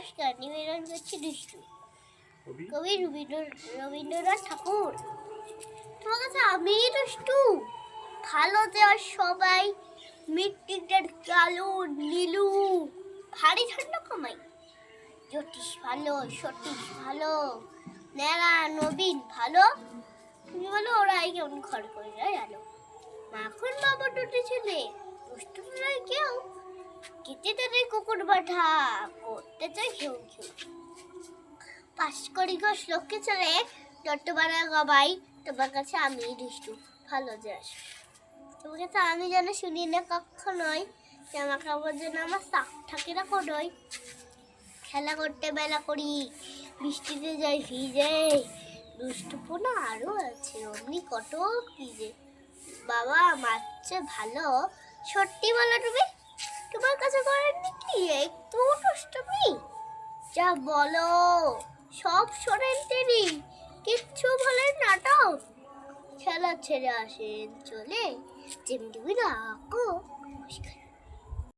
নমস্কার, নিবেদন করছি দুষ্টু কবি রবীন্দ্রনাথ ঠাকুর। তোমার কাছে আমি দুষ্টু, ভালো দেওয়ার সবাই মিট্টিটার কালো নীলু, ভারী ঠান্ডা কমাই, জ্যোতিষ ভালো, সতীশ ভালো, নেড়া নবীন ভালো। তুমি বলো ওরাই কেমন ঘর করে যায় আলো, মাখন বাবা দুটি ছেলে দুষ্টু কেউ কেটে তাদের কুকুর বাঠা করতে চাই ঘেউ ঘেউ। পাশ করি ঘোষ লক্ষ্যে চলে দট্টবাড়া গবাই, তোমার কাছে আমি দুষ্টু ভালো যাস। তোমার কাছে আমি যেন শুনি না কখনোই, জামা কাপড় যেন আমার শাক থাকে না কোনোই। খেলা করতে বেলা করি, বৃষ্টিতে যাই ভিজে, দুষ্টুপনা আরও আছে অমনি কত কি যে। বাবা মারছে ভালো, সত্যি বলো তুমি, তোমার কাছে করেননি কি একটু দুষ্টুমি? যা বলো সব শোনেন তিনি, কিচ্ছু বলেন নাটক। খেলা ছেড়ে আসেন চলে, যেমনি রাখো নমস্কার।